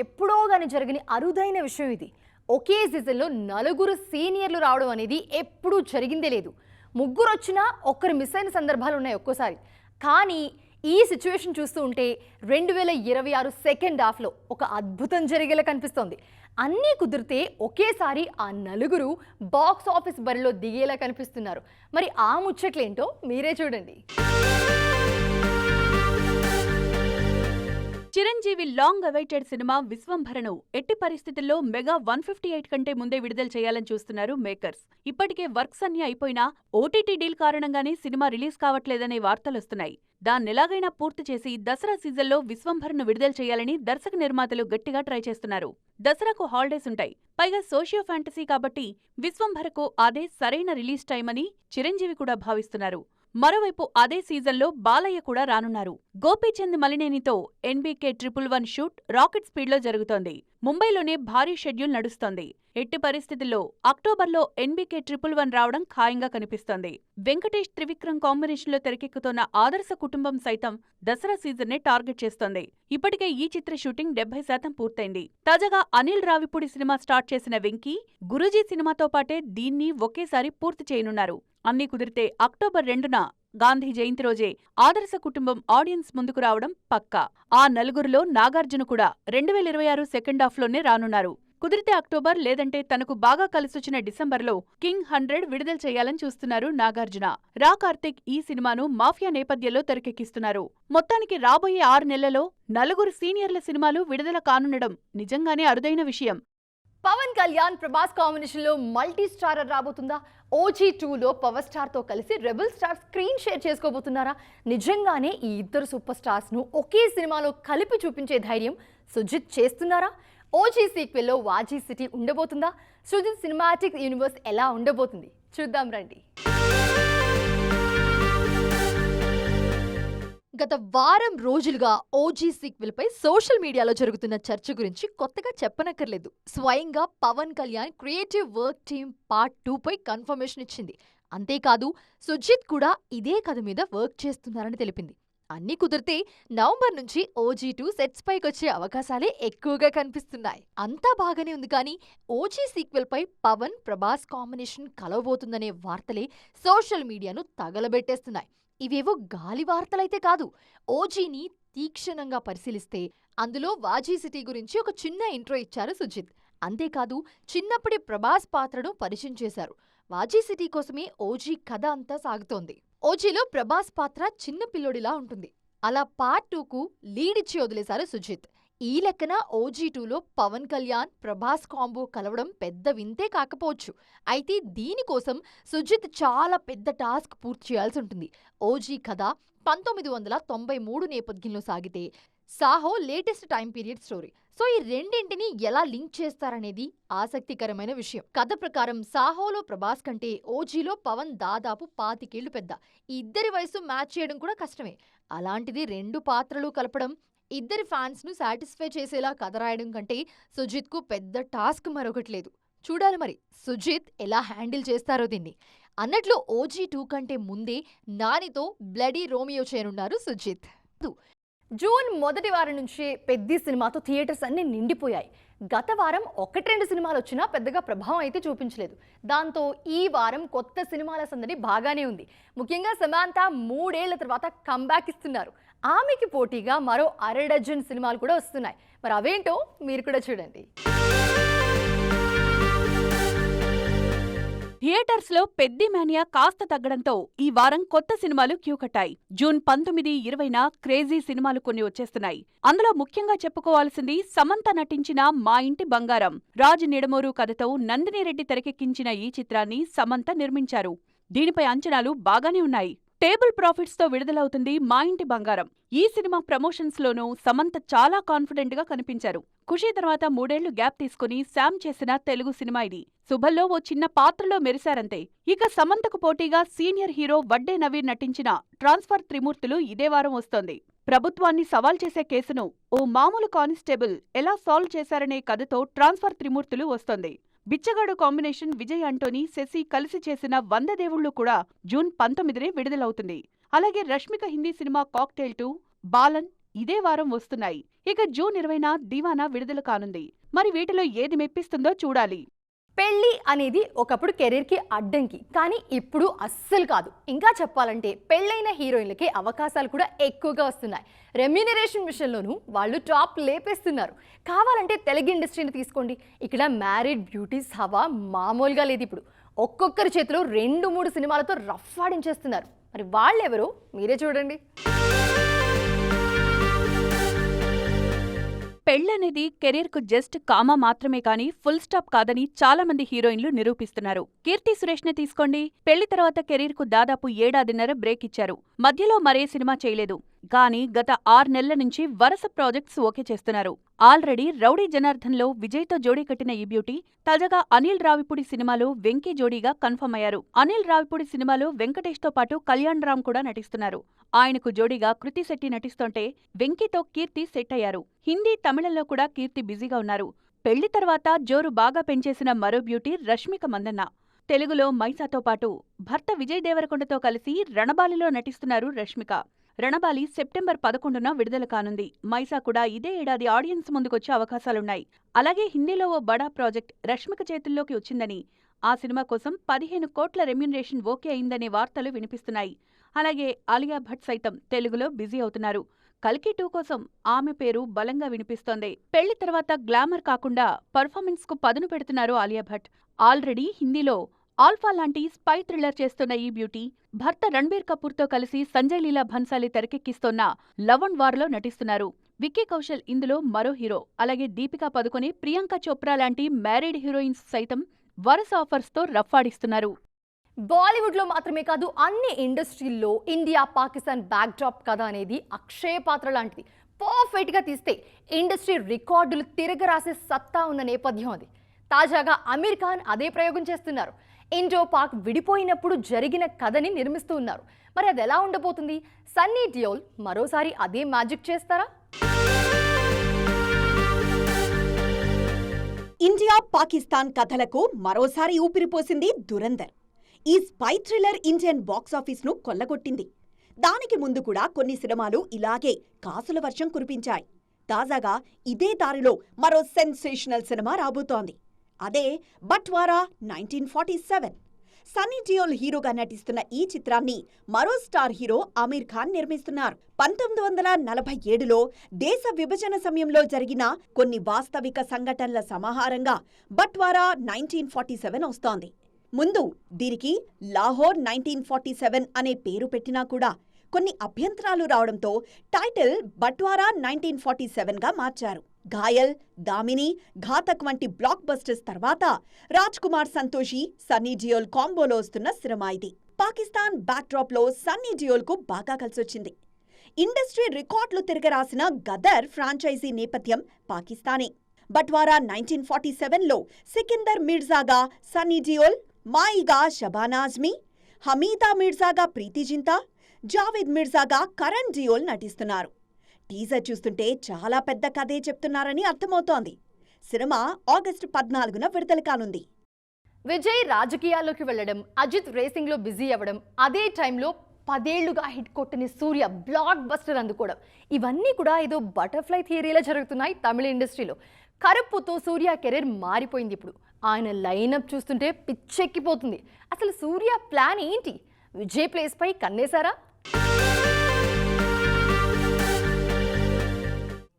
ఎప్పుడో గాని జరిగిన అరుదైన విషయం ఇది. ఒకే సీజన్‌లో నలుగురు సీనియర్‌లు రావడం అనేది ఎప్పుడూ జరిగిందే లేదు. ముగ్గురొచ్చినా ఒక్కరు మిస్ అయిన సందర్భాలున్నాయి ఒక్కోసారి. కానీ ఈ సిట్యుయేషన్ చూస్తూ ఉంటే 2026 సెకండ్ హాఫ్‌లో ఒక అద్భుతం జరిగేలా కనిపిస్తోంది. అన్నీ కుదిరితే ఒకేసారి ఆ నలుగురు బాక్స్ ఆఫీస్ బరిలో దిగేలా కనిపిస్తున్నారు. మరి ఆ ముచ్చట్లేంటో మీరే చూడండి. చిరంజీవి లాంగ్ అవైటెడ్ సినిమా విశ్వంభరను ఎట్టి పరిస్థితుల్లో మెగా 158 కంటే ముందే విడుదల చేయాలని చూస్తున్నారు మేకర్స్. ఇప్పటికే వర్క్స్ అన్నీ అయిపోయినా ఓటీటీ డీల్ కారణంగానే సినిమా రిలీజ్ కావట్లేదనే వార్తలొస్తున్నాయి. దాన్నెలాగైనా పూర్తి చేసి దసరా సీజన్లో విశ్వంభరను విడుదల చేయాలని దర్శక నిర్మాతలు గట్టిగా ట్రై చేస్తున్నారు. దసరాకు హాలిడేస్ ఉంటాయి. పైగా సోషియో ఫ్యాంటసీ కాబట్టి విశ్వంభరకు అదే సరైన రిలీజ్ టైం అని చిరంజీవి కూడా భావిస్తున్నారు. మరోవైపు అదే సీజన్లో బాలయ్య కూడా రానున్నారు. గోపీచంద్ మలినేనితో ఎన్బీకే 111 షూట్ రాకెట్ స్పీడ్లో జరుగుతోంది. ముంబైలోనే భారీ షెడ్యూల్ నడుస్తోంది. ఎట్టి పరిస్థితుల్లో అక్టోబర్లో ఎన్బీకే 111 రావడం ఖాయంగా కనిపిస్తోంది. వెంకటేష్ త్రివిక్రమ్ కాంబినేషన్లో తెరకెక్కుతోన్న ఆదర్శ కుటుంబం సైతం దసరా సీజన్నే టార్గెట్ చేస్తోంది. ఇప్పటికే ఈ చిత్ర షూటింగ్ 70% పూర్తయింది. తాజాగా అనిల్ రావిపూడి సినిమా స్టార్ట్ చేసిన వెంకీ, గురూజీ సినిమాతో పాటే దీన్ని ఒకేసారి పూర్తి చేయనున్నారు. అన్నీ కుదిరితే అక్టోబర్ 2న గాంధీ జయంతి రోజే ఆదర్శ కుటుంబం ఆడియన్స్ ముందుకు రావడం పక్కా. ఆ నలుగురిలో నాగార్జున కూడా 2026 సెకండ్ హాఫ్లోనే రానున్నారు. కుదిరితే అక్టోబర్ లేదంటే తనకు బాగా కలిసొచ్చిన డిసెంబర్లో కింగ్ 100 విడుదల చేయాలని చూస్తున్నారు నాగార్జున. రా కార్తిక్ ఈ సినిమాను మాఫియా నేపథ్యంలో తెరకెక్కిస్తున్నారు. మొత్తానికి రాబోయే 6 నెలల్లో నలుగురు సీనియర్ల సినిమాలు విడుదల కానుండడం నిజంగానే అరుదైన విషయం. పవన్ కళ్యాణ్ ప్రభాస్ కాంబినేషన్లో మల్టీ స్టారర్ రాబోతుందా? ఓజీ 2లో పవర్ స్టార్తో కలిసి రెబల్ స్టార్ స్క్రీన్ షేర్ చేసుకోబోతున్నారా? నిజంగానే ఈ ఇద్దరు సూపర్ స్టార్స్ను ఒకే సినిమాలో కలిపి చూపించే ధైర్యం సుజిత్ చేస్తున్నారా? ఓజీ సీక్వెల్లో వాజీ సిటీ ఉండబోతుందా? సుజిత్ సినిమాటిక్ యూనివర్స్ ఎలా ఉండబోతుంది చూద్దాం రండి. గత వారం రోజులుగా ఓజీ సీక్వెల్ పై సోషల్ మీడియాలో జరుగుతున్న చర్చ గురించి కొత్తగా చెప్పనక్కర్లేదు. స్వయంగా Pawan Kalyan creative work team part 2 పై కన్ఫర్మేషన్ ఇచ్చింది. అంతేకాదు సుజిత్ కూడా ఇదే కథ మీద వర్క్ చేస్తున్నారని తెలిపింది. అన్నీ కుదిరితే నవంబర్ నుంచి ఓజీ 2 సెట్స్ పైకొచ్చే అవకాశాలే ఎక్కువగా కనిపిస్తున్నాయి. అంతా బాగానే ఉంది, కానీ ఓజీ సీక్వెల్ పై పవన్ ప్రభాస్ కాంబినేషన్ కలవబోతుందనే వార్తలే సోషల్ మీడియాను తగలబెట్టేస్తున్నాయి. ఇవేవో గాలి వార్తలైతే కాదు. ఓజీని తీక్షణంగా పరిశీలిస్తే అందులో వాజీ సిటీ గురించి ఒక చిన్న ఇంట్రో ఇచ్చారు సుజిత్. అంతేకాదు చిన్నప్పుడే ప్రభాస్ పాత్రను పరిచయం చేశారు. వాజీ సిటీ కోసమే ఓజీ కథ అంతా సాగుతోంది. ఓజీలో ప్రభాస్ పాత్ర చిన్న పిల్లోడిలా ఉంటుంది. అలా పార్ట్ 2కు లీడ్ ఇచ్చి వదిలేశారు సుజిత్. ఈ లెక్కన ఓజీ 2లో పవన్ కళ్యాణ్ ప్రభాస్ కాంబో కలవడం పెద్ద వింతే కాకపోవచ్చు. అయితే దీనికోసం సుజిత్ చాలా పెద్ద టాస్క్ పూర్తి చేయాల్సి ఉంటుంది. ఓజీ కథ 1993 నేపథ్యంలో సాగితే Saaho latest time period story. So ఈ రెండింటిని ఎలా లింక్ చేస్తారనేది ఆసక్తికరమైన విషయం. కథ ప్రకారం సాహోలో ప్రభాస్ కంటే ఓజీలో పవన్ దాదాపు 25 ఏళ్లు పెద్ద. ఈ ఇద్దరి వయసు మ్యాచ్ చేయడం కూడా కష్టమే. అలాంటిది రెండు పాత్రలు కలపడం, ఇద్దరి ఫ్యాన్స్ ను సాటిస్ఫై చేసేలా కథ రాయడం కంటే సుజిత్ కు పెద్ద టాస్క్ మరొకటి లేదు. చూడాలి మరి సుజిత్ ఎలా హ్యాండిల్ చేస్తారో దీన్ని. అన్నట్లు ఓజీ 2 కంటే ముందే నానితో బ్లడీ రోమియో చేయనున్నారు సుజిత్. జూన్ మొదటి వారం నుంచే పెద్ద సినిమాతో థియేటర్స్ అన్ని నిండిపోయాయి. గత వారం 1-2 సినిమాలు వచ్చినా పెద్దగా ప్రభావం అయితే చూపించలేదు. దాంతో ఈ వారం కొత్త సినిమాల సందడి బాగానే ఉంది. ముఖ్యంగా సమాంత 3 ఏళ్ల తర్వాత కంబ్యాక్ ఇస్తున్నారు. ఆమెకి పోటీగా మరో 1/2 డజన్ సినిమాలు కూడా వస్తున్నాయి. మరి అవేంటో మీరు కూడా చూడండి. థియేటర్స్లో పెద్ది మేనియా కాస్త తగ్గడంతో ఈ వారం కొత్త సినిమాలు క్యూ కట్టాయి. జూన్ 19, 20న క్రేజీ సినిమాలు కొన్ని వచ్చేస్తున్నాయి. అందులో ముఖ్యంగా చెప్పుకోవాల్సింది సమంత నటించిన మా ఇంటి బంగారం. రాజ్ నిడమూరు కథతో నందిని రెడ్డి తెరకెక్కించిన ఈ చిత్రాన్ని సమంత నిర్మించారు. దీనిపై అంచనాలు బాగానే ఉన్నాయి. టేబుల్ ప్రాఫిట్స్ తో విడుదలవుతుంది మా ఇంటి బంగారం. ఈ సినిమా ప్రమోషన్స్ లోనూ సమంత చాలా కాన్ఫిడెంట్ గా కనిపించారు. ఖుషీ తర్వాత 3 ఏళ్లు గ్యాప్ తీసుకుని శామ్ చేసిన తెలుగు సినిమా ఇది. శుభల్లో ఓ చిన్న పాత్రలో మెరిశారంతే. ఇక సమంతకు పోటీగా సీనియర్ హీరో వడ్డే నవీన్ నటించిన ట్రాన్స్ఫర్ త్రిమూర్తులు ఇదే వారం వస్తోంది. ప్రభుత్వాన్ని సవాల్ చేసే కేసును ఓ మామూలు కానిస్టేబుల్ ఎలా సాల్వ్ చేశారనే కథతో ట్రాన్స్ఫర్ త్రిమూర్తులు వస్తోంది. బిచ్చగాడు కాంబినేషన్ విజయ్ ఆంటోనీ, శశి కలిసి చేసిన 100 దేవుళ్ళు కూడా జూన్ 19నే విడుదలవుతుంది. అలాగే రష్మిక హిందీ సినిమా కాక్టైల్ 2, బాలన్ ఇదే వారం వస్తున్నాయి. ఇక జూన్ 20న దీవానా విడుదల కానుంది. మరి వీటిలో ఏది మెప్పిస్తుందో చూడాలి. పెళ్లి అనేది ఒకప్పుడు కెరీర్కి అడ్డంకి, కానీ ఇప్పుడు అస్సలు కాదు. ఇంకా చెప్పాలంటే పెళ్ళైన హీరోయిన్లకి అవకాశాలు కూడా ఎక్కువగా వస్తున్నాయి. రెమ్యూనరేషన్ విషయంలోనూ వాళ్ళు టాప్ లేపేస్తున్నారు. కావాలంటే తెలుగు ఇండస్ట్రీని తీసుకోండి, ఇక్కడ మ్యారీడ్ బ్యూటీస్ హవా మామూలుగా లేదు. ఇప్పుడు ఒక్కొక్కరి చేతిలో 2-3 సినిమాలతో రఫ్ ఆడించేస్తున్నారు. మరి వాళ్ళెవరో మీరే చూడండి. పెళ్లనేది కెరీర్కు జస్ట్ కామా మాత్రమే కానీ ఫుల్ స్టాప్ కాదని చాలా మంది హీరోయిన్లు నిరూపిస్తున్నారు. కీర్తి సురేష్నే తీసుకోండి. పెళ్లి తర్వాత కెరీర్కు దాదాపు 7.5 బ్రేక్ ఇచ్చారు. మధ్యలో మరే సినిమా చేయలేదు. కానీ గత 6 నెలల నుంచి వరుస ప్రాజెక్ట్స్ ఓకే చేస్తున్నారు. ఆల్రెడీ రౌడీ జనార్దన్లో విజయ్తో జోడీ కట్టిన ఈ బ్యూటీ తాజాగా అనిల్ రావిపూడి సినిమాలో వెంకీ జోడీగా కన్ఫర్మ్ అయ్యారు. అనిల్ రావిపూడి సినిమాలో వెంకటేష్తో పాటు కళ్యాణ్ రామ్ కూడా నటిస్తున్నారు. ఆయనకు జోడీగా కృతి శెట్టి నటిస్తుంటే వెంకీతో కీర్తి సెట్ అయ్యారు. హిందీ, తమిళంలో కూడా కీర్తి బిజీగా ఉన్నారు. పెళ్లి తర్వాత జోరు బాగా పెంచేసిన మరో బ్యూటీ రష్మిక మందన్న. తెలుగులో మైసాతో పాటు భర్త విజయ్ దేవరకొండతో కలిసి రణబాలిలో నటిస్తున్నారు రష్మిక. రణబాలి సెప్టెంబర్ 11న విడుదల కానుంది. మైసా కూడా ఇదే ఏడాది ఆడియన్స్ ముందుకొచ్చే అవకాశాలున్నాయి. అలాగే హిందీలో ఓ బడా ప్రాజెక్ట్ రష్మిక చేతుల్లోకి వచ్చిందని, ఆ సినిమా కోసం 15 కోట్ల రెమ్యూనరేషన్ ఓకే అయిందనే వార్తలు వినిపిస్తున్నాయి. అలాగే ఆలియా భట్ సైతం తెలుగులో బిజీ అవుతున్నారు. కల్కి 2 కోసం ఆమె పేరు బలంగా వినిపిస్తోంది. పెళ్లి తర్వాత గ్లామర్ కాకుండా పర్ఫార్మెన్స్ కు పదును పెడుతున్నారు ఆలియా భట్. ఆల్రెడీ హిందీలో ఆల్ఫా లాంటి స్పై థ్రిల్లర్ చేస్తున్న ఈ బ్యూటీ భర్త రణ్బీర్ కపూర్తో కలిసి సంజయ్ లీలా భన్సాలి తెరకెక్కిస్తోన్న లవ్ అండ్ వార్లో నటిస్తున్నారు. విక్కీ కౌశల్ ఇందులో మరో హీరో. అలాగే దీపికా పదుకొనే, ప్రియాంక చోప్రా లాంటి మ్యారీడ్ హీరోయిన్స్ సైతం వరుస ఆఫర్స్తో రఫ్ఫాడిస్తున్నారు. బాలీవుడ్లో మాత్రమే కాదు, అన్ని ఇండస్ట్రీల్లో ఇండియా పాకిస్తాన్ బ్యాక్డ్రాప్ కథ అనేది అక్షయ పాత్ర లాంటిది. పర్ఫెక్ట్గా తీస్తే ఇండస్ట్రీ రికార్డులు తిరగరాసే సత్తా ఉన్న నేపథ్యం అది. తాజాగా అమీర్ ఖాన్ అదే ప్రయోగం చేస్తున్నారు. ఇండో పాక్ విడిపోయినప్పుడు జరిగిన కథని నిర్మిస్తూ ఉన్నారు. మరి అది ఎలా ఉండబోతుంది? సన్నీ డియోల్ మరోసారి అదే మ్యాజిక్ చేస్తారా? ఇండియా పాకిస్తాన్ కథలకు మరోసారి ఊపిరిపోసింది దురంధర్. ఈ స్పై థ్రిల్లర్ ఇండియన్ బాక్సాఫీస్ను కొల్లగొట్టింది. దానికి ముందు కూడా కొన్ని సినిమాలు ఇలాగే కాసుల వర్షం కురిపించాయి. తాజాగా ఇదే దారిలో మరో సెన్సేషనల్ సినిమా రాబోతోంది. అదే బట్వారా 1947. సన్నీ డియోల్ హీరోగా నటిస్తున్న ఈ చిత్రాన్ని మరో స్టార్ హీరో అమీర్ ఖాన్ నిర్మిస్తున్నారు. 1947లో దేశ విభజన సమయంలో జరిగిన కొన్ని వాస్తవిక సంఘటనల సమాహారంగా బట్వారా 1947 వస్తోంది. ముందు దీనికి లాహోర్ 1947 అనే పేరు పెట్టినా కూడా కొన్ని అభ్యంతరాలు రావడంతో టైటిల్ బట్వారా 1947గా మార్చారు. ఘాయల్, దామిని, ఘాతక్ వంటి బ్లాక్ బస్టర్స్ తర్వాత రాజ్ కుమార్ సంతోషి, సన్నీ డియోల్ కాంబోలో వస్తున్న సినిమా ఇది. పాకిస్తాన్ బ్యాక్డ్రాప్లో సన్నీ డియోల్కు బాగా కలిసొచ్చింది. ఇండస్ట్రీ రికార్డులు తిరగరాసిన గదర్ ఫ్రాంచైజీ నేపథ్యం పాకిస్తానే. బట్వారా 1947లో సికిందర్ మిర్జాగా సన్నీ డియోల్, మాయిగా షబానా ఆజ్మీ, హమీదా మిర్జాగా ప్రీతి జింతా, జావేద్ మిర్జాగా కరణ్ డియోల్ నటిస్తున్నారు. టీజర్ చూస్తుంటే చాలా పెద్ద కథే చెప్తున్నారని అర్థమవుతోంది. సినిమా ఆగస్టు 14న విడుదల కానుంది. విజయ్ రాజకీయాల్లోకి వెళ్లడం, అజిత్ రేసింగ్లో బిజీ అవ్వడం, అదే టైంలో 10 ఏళ్లుగా హిట్ కొట్టిన సూర్య బ్లాక్ బస్టర్ అందుకోవడం, ఇవన్నీ కూడా ఏదో బటర్ఫ్లై థియరీలా జరుగుతున్నాయి తమిళ ఇండస్ట్రీలో. కరుప్పుతో సూర్య కెరీర్ మారిపోయింది. ఇప్పుడు ఆయన లైనప్ చూస్తుంటే పిచ్చెక్కిపోతుంది. అసలు సూర్య ప్లాన్ ఏంటి? విజయ్ ప్లేస్ పై కన్నేశారా?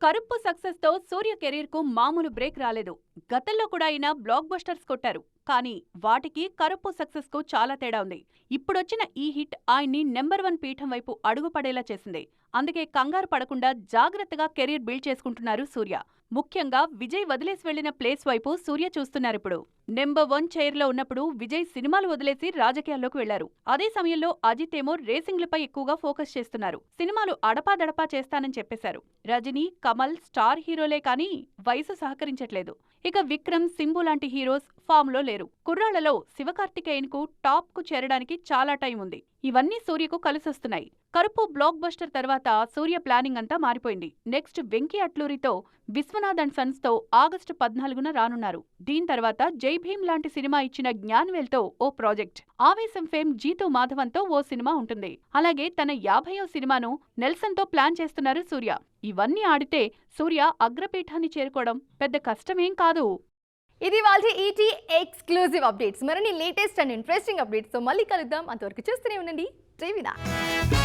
కరుప్పు సక్సెస్ తో సూర్య కెరీర్ కు మామూలు బ్రేక్ రాలేదు. గతంలో కూడా ఆయన బ్లాక్ బస్టర్స్ కొట్టారు. కానీ వాటికి కరుప్పు సక్సెస్ కు చాలా తేడా ఉంది. ఇప్పుడొచ్చిన ఈ హిట్ ఆయన్ని నెంబర్ 1 పీఠం వైపు అడుగు పడేలా చేసింది. అందుకే కంగారు పడకుండా జాగ్రత్తగా కెరీర్ బిల్డ్ చేసుకుంటున్నారు సూర్య. ముఖ్యంగా విజయ్ వదిలేసి వెళ్లిన ప్లేస్ వైపు సూర్య చూస్తున్నారిప్పుడు. నెంబర్ 1 చైర్లో ఉన్నప్పుడు విజయ్ సినిమాలు వదిలేసి రాజకీయాల్లోకి వెళ్లారు. అదే సమయంలో అజిత్ ఏమో రేసింగ్లపై ఎక్కువగా ఫోకస్ చేస్తున్నారు. సినిమాలు అడపాదడపా చేస్తానని చెప్పేశారు. రజనీ, కమల్ స్టార్ హీరోలే కానీ వయసు సహకరించట్లేదు. ఇక విక్రమ్, సింబు లాంటి హీరోస్ ఫామ్ లో లేరు. కుర్రాళ్లలో శివకార్తికేయన్ కు టాప్ కు చేరడానికి చాలా టైం ఉంది. ఇవన్నీ సూర్యకు కలిసొస్తున్నాయి. కరుపు బ్లాక్ బస్టర్ తర్వాత సూర్య ప్లానింగ్ అంతా మారిపోయింది. నెక్స్ట్ వెంకీ అట్లూరితో విశ్వనాథ్ అండ్ సన్స్ తో ఆగస్టు 14న రానున్నారు. దీని తర్వాత జై భీమ్ లాంటి సినిమా ఇచ్చిన జ్ఞాన్వేల్ తో ఓ ప్రాజెక్ట్, ఆవేశం ఫేమ్ జీతూ మాధవన్తో ఓ సినిమా ఉంటుంది. అలాగే తన 50వ సినిమాను నెల్సన్ తో ప్లాన్ చేస్తున్నారు సూర్య. ఇవన్నీ ఆడితే సూర్య అగ్రపీఠాన్ని చేరుకోవడం పెద్ద కష్టమేం కాదు. ఇది వాళ్ళ ఈటీ ఎక్స్క్లూజివ్ అప్డేట్స్. మరిన్ని లేటెస్ట్ అండ్ ఇంట్రెస్టింగ్ అప్డేట్స్ తో మళ్ళీ కలుద్దాం. అంతవరకు చూస్తూనే ఉండండి టీవీ9.